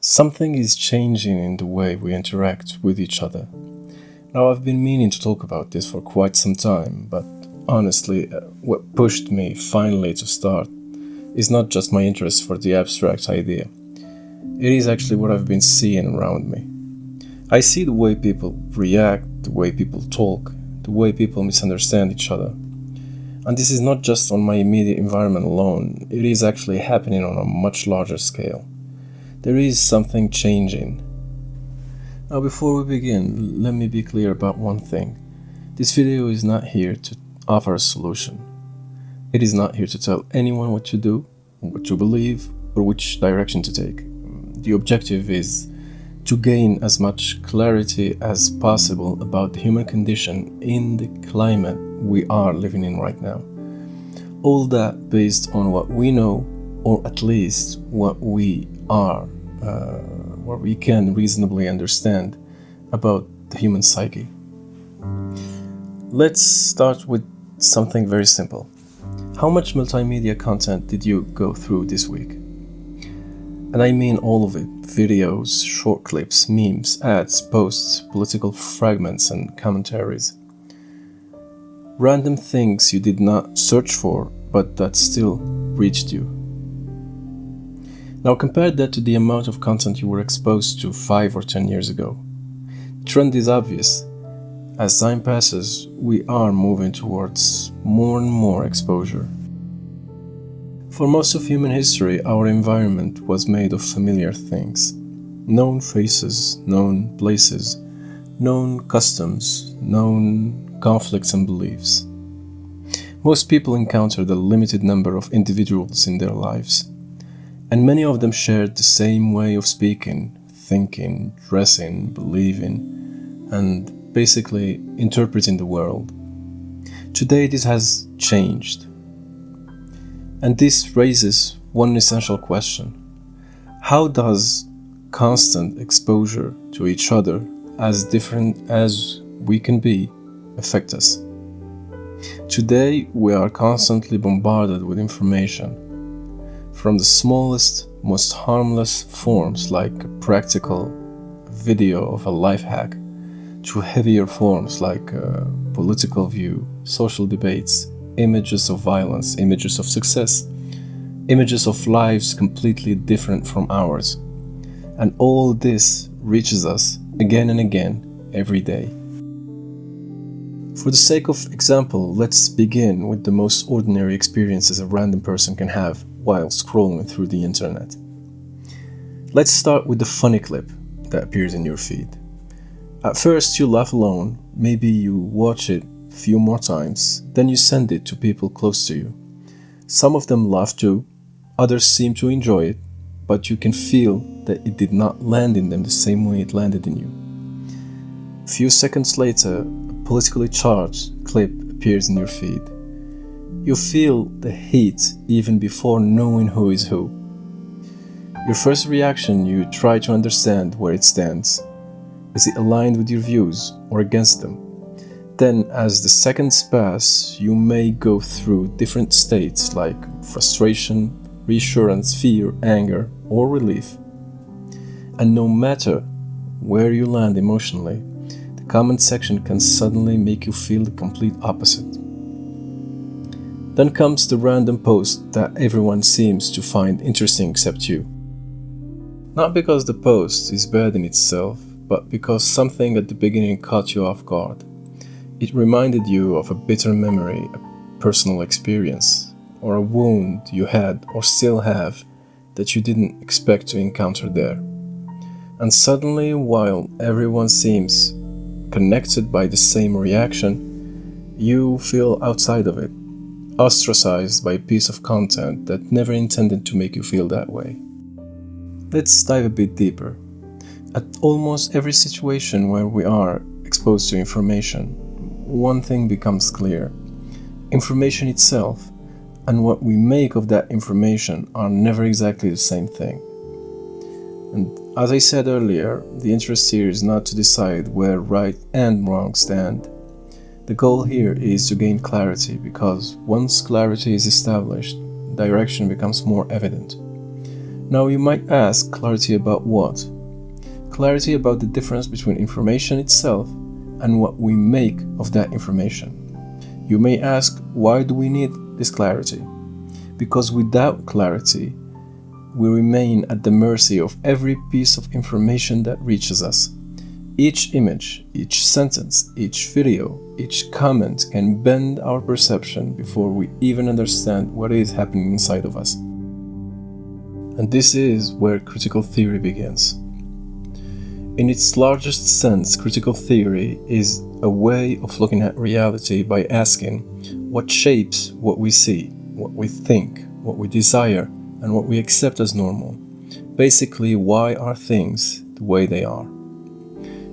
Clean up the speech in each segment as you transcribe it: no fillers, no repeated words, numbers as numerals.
Something is changing in the way we interact with each other. Now, I've been meaning to talk about this for quite some time, but honestly, what pushed me finally to start is not just my interest for the abstract idea. It is actually what I've been seeing around me. I see the way people react, the way people talk, the way people misunderstand each other. And this is not just on my immediate environment alone, it is actually happening on a much larger scale. There is something changing. Now, before we begin, let me be clear about one thing. This video is not here to offer a solution. It is not here to tell anyone what to do, what to believe, or which direction to take. The objective is to gain as much clarity as possible about the human condition in the climate we are living in right now. All that based on what we know, or at least what we can reasonably understand about the human psyche. Let's start with something very simple. How much multimedia content did you go through this week? And I mean all of it: videos, short clips, memes, ads, posts, political fragments, and commentaries. Random things you did not search for, but that still reached you. Now compare that to the amount of content you were exposed to 5 or 10 years ago. The trend is obvious. As time passes, we are moving towards more and more exposure. For most of human history, our environment was made of familiar things. Known faces, known places, known customs, known conflicts and beliefs. Most people encountered a limited number of individuals in their lives, and many of them shared the same way of speaking, thinking, dressing, believing, and basically interpreting the world. Today this has changed. And this raises one essential question. How does constant exposure to each other, as different as we can be, affect us? Today we are constantly bombarded with information. From the smallest, most harmless forms like a practical video of a life hack, to heavier forms like a political view, social debates, images of violence, images of success, images of lives completely different from ours. And all this reaches us again and again, every day. For the sake of example, let's begin with the most ordinary experiences a random person can have while scrolling through the internet. Let's start with the funny clip that appears in your feed. At first you laugh alone, maybe you watch it a few more times, then you send it to people close to you. Some of them laugh too, others seem to enjoy it, but you can feel that it did not land in them the same way it landed in you. A few seconds later, a politically charged clip appears in your feed. You feel the heat even before knowing who is who. Your first reaction, you try to understand where it stands. Is it aligned with your views or against them? Then, as the seconds pass, you may go through different states like frustration, reassurance, fear, anger, or relief. And no matter where you land emotionally, the comment section can suddenly make you feel the complete opposite. Then comes the random post that everyone seems to find interesting except you. Not because the post is bad in itself, but because something at the beginning caught you off guard. It reminded you of a bitter memory, a personal experience, or a wound you had or still have that you didn't expect to encounter there. And suddenly, while everyone seems connected by the same reaction, you feel outside of it, ostracized by a piece of content that never intended to make you feel that way. Let's dive a bit deeper. At almost every situation where we are exposed to information, one thing becomes clear. Information itself and what we make of that information are never exactly the same thing. And as I said earlier, the interest here is not to decide where right and wrong stand. The goal here is to gain clarity, because once clarity is established, direction becomes more evident. Now you might ask, clarity about what? Clarity about the difference between information itself and what we make of that information. You may ask, why do we need this clarity? Because without clarity, we remain at the mercy of every piece of information that reaches us. Each image, each sentence, each video, each comment can bend our perception before we even understand what is happening inside of us. And this is where critical theory begins. In its largest sense, critical theory is a way of looking at reality by asking what shapes what we see, what we think, what we desire, and what we accept as normal. Basically, why are things the way they are?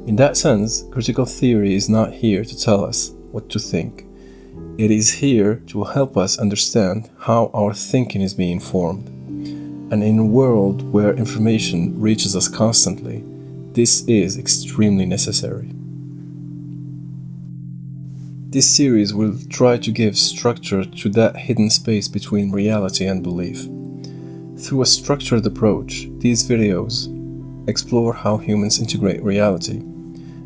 In that sense, critical theory is not here to tell us what to think. It is here to help us understand how our thinking is being formed. And in a world where information reaches us constantly, this is extremely necessary. This series will try to give structure to that hidden space between reality and belief. Through a structured approach, these videos explore how humans integrate reality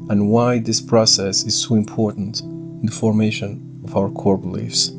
and why this process is so important in the formation of our core beliefs.